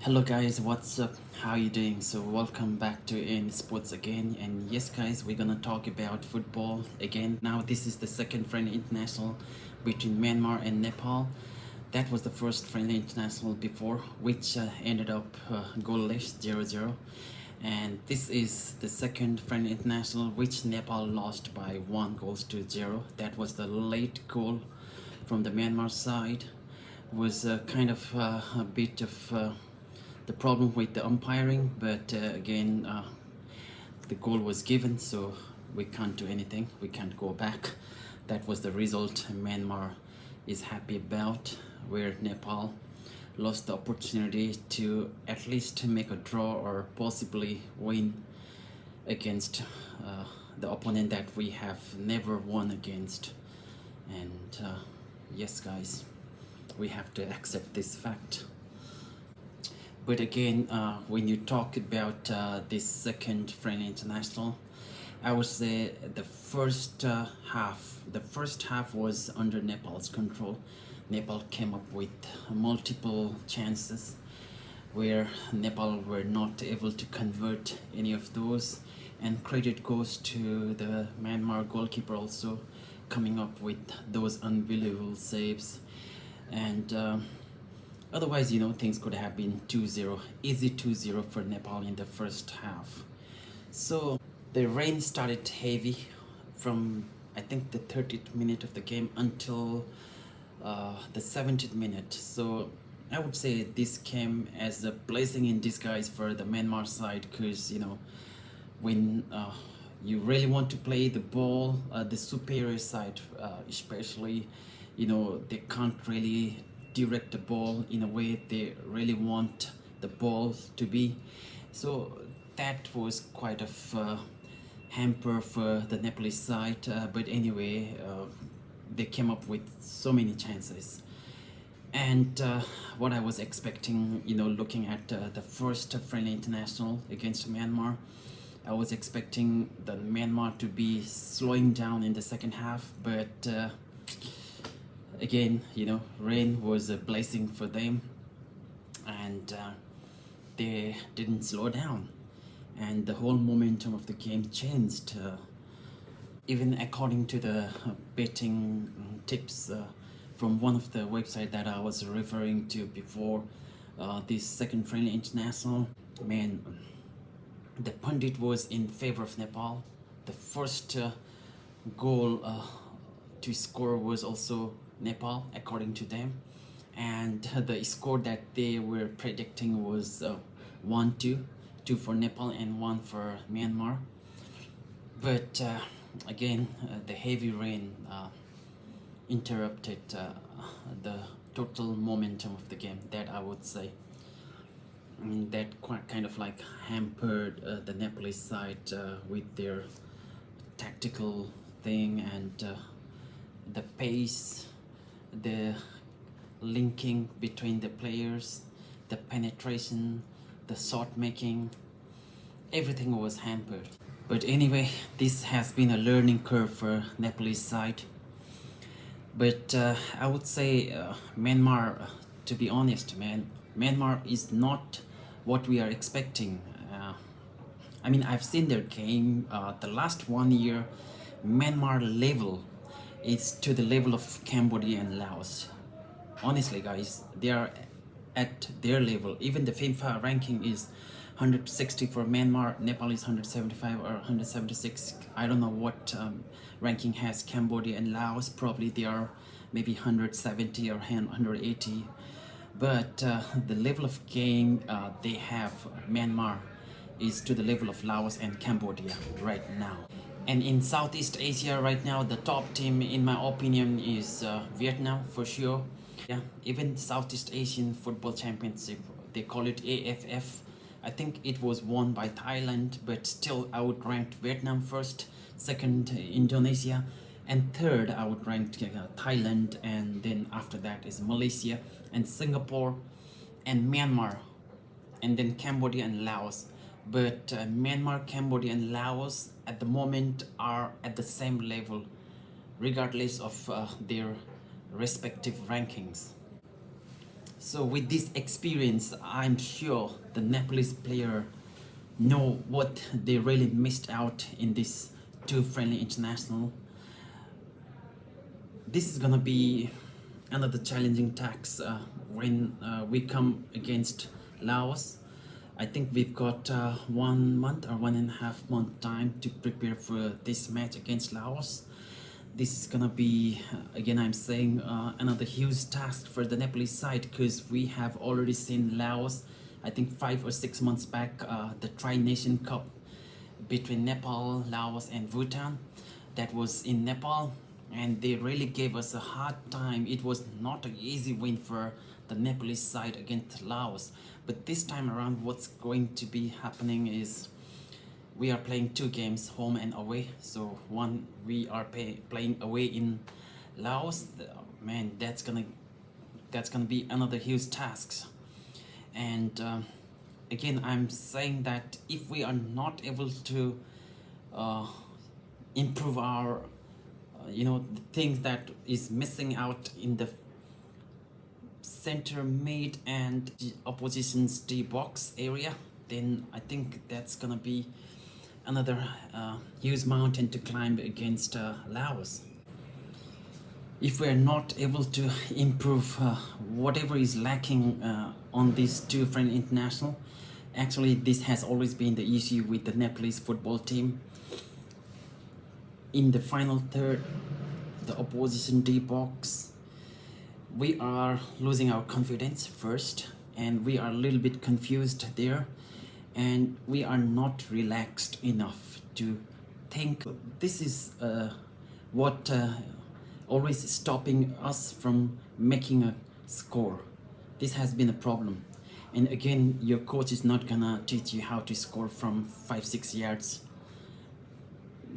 Hello guys, what's up? How you doing? So welcome back to In Sports again. And yes guys, we're gonna talk about football again. Now this is the second friendly international between Myanmar and Nepal. That was the first friendly international before, which ended up goalless 0-0. And this is the second friendly international which Nepal lost by 1-0. That was the late goal from the Myanmar side. Was kind of a bit of the problem with the umpiring, but again, the goal was given, so we can't do anything. We can't go back. That was the result Myanmar is happy about, where Nepal lost the opportunity to at least make a draw or possibly win against the opponent that we have never won against. And yes, guys, we have to accept this fact. But again, when you talk about this second friendly international, I would say the first half was under Nepal's control. Nepal came up with multiple chances where Nepal were not able to convert any of those, and credit goes to the Myanmar goalkeeper also coming up with those unbelievable saves. And otherwise, things could have been 2-0, easy 2-0 for Nepal in the first half. So the rain started heavy from, I think, the 30th minute of the game until the 70th minute. So I would say this came as a blessing in disguise for the Myanmar side, because when you really want to play the ball, the superior side especially, they can't really direct the ball in a way they really want the ball to be. So that was quite a hamper for the Nepalese side, but anyway, they came up with so many chances. And what I was expecting, looking at the first friendly international against Myanmar, I was expecting the Myanmar to be slowing down in the second half, but again, rain was a blessing for them, and they didn't slow down, and the whole momentum of the game changed. Even according to the betting tips from one of the websites that I was referring to before this second friendly international, man, the pundit was in favor of Nepal. The first goal to score was also Nepal, according to them, and the score that they were predicting was 1-2, two for Nepal and one for Myanmar. But again, the heavy rain interrupted the total momentum of the game, that I would say. That quite kind of like hampered the Nepalese side with their tactical thing, and the pace, the linking between the players, the penetration, the shot making, everything was hampered. But anyway, this has been a learning curve for Nepalese side. But I would say Myanmar, to be honest, Myanmar is not what we are expecting. I mean, I've seen their game. The last 1 year, Myanmar level is to the level of Cambodia and Laos. Honestly, guys, they are at their level. Even the FIFA ranking is 160 for Myanmar. Nepal is 175 or 176. I don't know what ranking has Cambodia and Laos. Probably they are maybe 170 or 180. But the level of game they have, Myanmar, is to the level of Laos and Cambodia right now. And in Southeast Asia right now, the top team, in my opinion, is Vietnam for sure. Yeah, even Southeast Asian Football Championship, they call it AFF. I think it was won by Thailand, but still I would rank Vietnam first, second Indonesia, and third I would rank Thailand, and then after that is Malaysia and Singapore and Myanmar, and then Cambodia and Laos. But Myanmar, Cambodia and Laos at the moment are at the same level, regardless of their respective rankings. So with this experience, I'm sure the Nepalese player know what they really missed out in this two friendly international. This is gonna be another challenging task when we come against Laos. I think we've got 1 month or 1.5 month time to prepare for this match against Laos. This is gonna be, again, I'm saying, another huge task for the Nepalese side, because we have already seen Laos, I think 5 or 6 months back, the Tri-Nation Cup between Nepal, Laos, and Bhutan. That was in Nepal, and they really gave us a hard time. It was not an easy win for the Nepalese side against Laos. But this time around, what's going to be happening is we are playing two games, home and away. So one, we are playing away in Laos. Man, that's gonna be another huge task. And again, I'm saying that if we are not able to uh, improve our the things that is missing out in the center mid and the opposition's D box area, then I think that's gonna be another huge mountain to climb against Laos. If we're not able to improve whatever is lacking on these two friendly international, actually this has always been the issue with the Nepalese football team. In the final third, the opposition D box, we are losing our confidence first, and we are a little bit confused there, and we are not relaxed enough to think. This is what always stopping us from making a score. This has been a problem. And again, your coach is not gonna teach you how to score from 5-6 yards.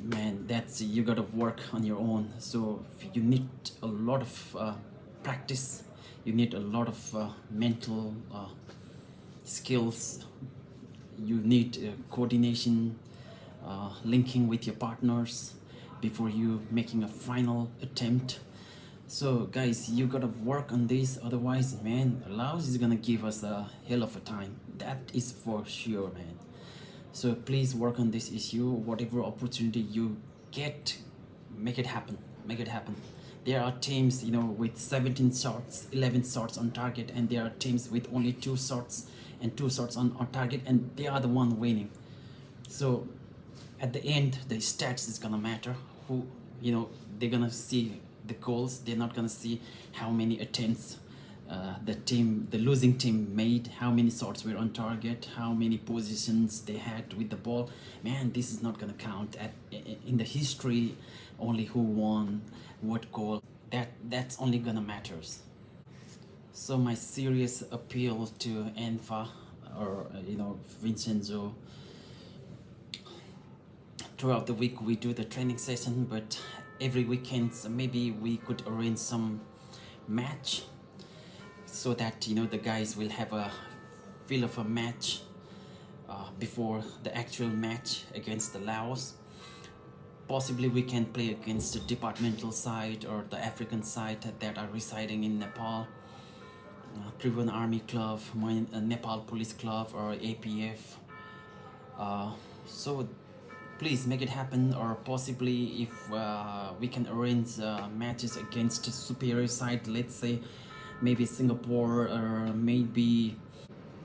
Man, that's, you gotta work on your own. So you need a lot of practice. You need a lot of mental skills. You need coordination, linking with your partners before you making a final attempt. So guys, you gotta work on this, otherwise, man, Laos is gonna give us a hell of a time. That is for sure, man. So please work on this issue. Whatever opportunity you get, make it happen. Make it happen. There are teams, with 17 shots, 11 shots on target, and there are teams with only 2 shots and 2 shots on target, and they are the one winning. So at the end, the stats is gonna matter. Who, they're gonna see the goals. They're not gonna see how many attempts the losing team made, how many shots were on target, how many positions they had with the ball. Man, this is not gonna count in the history. Only who won, what goal. That's only gonna matters. So my serious appeal to Enfa, or Vincenzo. Throughout the week we do the training session, but every weekend maybe we could arrange some match, so that the guys will have a feel of a match before the actual match against the Laos. Possibly we can play against the departmental side or the African side that are residing in Nepal, Tribhuvan Army Club, Nepal Police Club, or APF. So please make it happen, or possibly if we can arrange matches against a superior side, let's say maybe Singapore, or maybe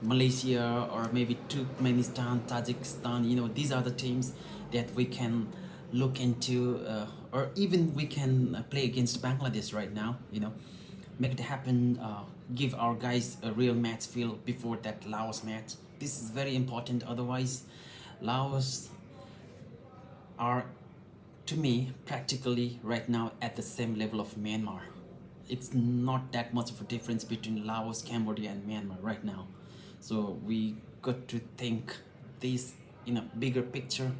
Malaysia, or maybe Turkmenistan, Tajikistan. These are the teams that we can look into, or even we can play against Bangladesh right now. Make it happen. Give our guys a real match feel before that Laos match. This is very important. Otherwise, Laos are, to me, practically right now at the same level of Myanmar. It's not that much of a difference between Laos, Cambodia, and Myanmar right now. So we got to think this in a bigger picture,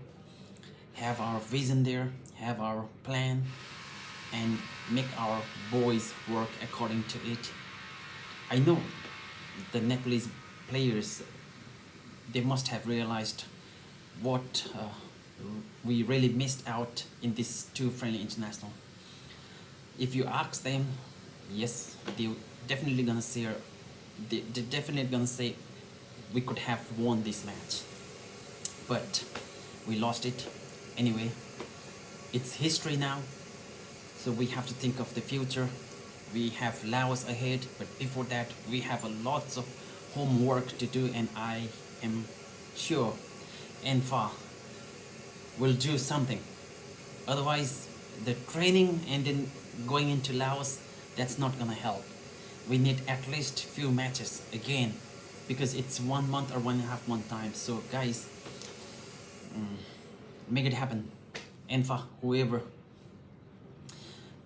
have our vision there, have our plan, and make our boys work according to it. I know the Nepalese players, they must have realized what we really missed out in this two friendly international. If you ask them, yes, they definitely gonna share they're definitely gonna say we could have won this match, but we lost it. Anyway, it's history now, so we have to think of the future. We have Laos ahead, but before that we have a lots of homework to do, and I am sure Enfa will do something. Otherwise, the training and then going into Laos, that's not gonna help. We need at least few matches again, because it's 1 month or 1.5 month time. So guys, make it happen. Enfa, whoever.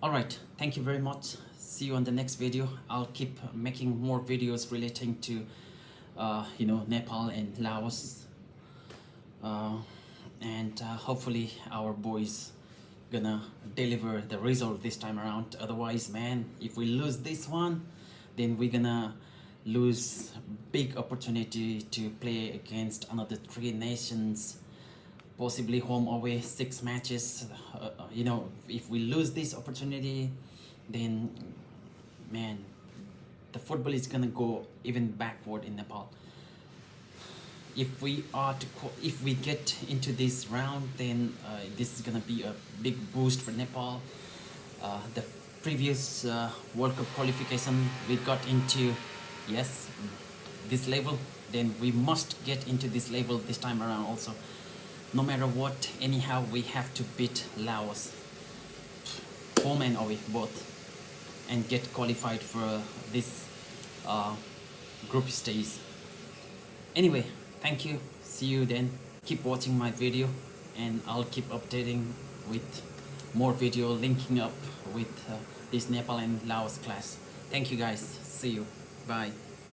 Alright, thank you very much. See you on the next video. I'll keep making more videos relating to Nepal and Laos, and hopefully our boys gonna deliver the result this time around. Otherwise, man, if we lose this one, then we're gonna lose big opportunity to play against another 3 nations, possibly home away 6 matches. If we lose this opportunity, then man, the football is gonna go even backward in Nepal. If we get into this round, then this is gonna be a big boost for Nepal. The previous World Cup qualification we got into, yes, this level, then we must get into this level this time around also. No matter what, anyhow, we have to beat Laos, home and away both, and get qualified for this group stage. Anyway, thank you. See you then. Keep watching my video, and I'll keep updating with more video linking up with this Nepal and Laos class. Thank you guys. See you. Bye.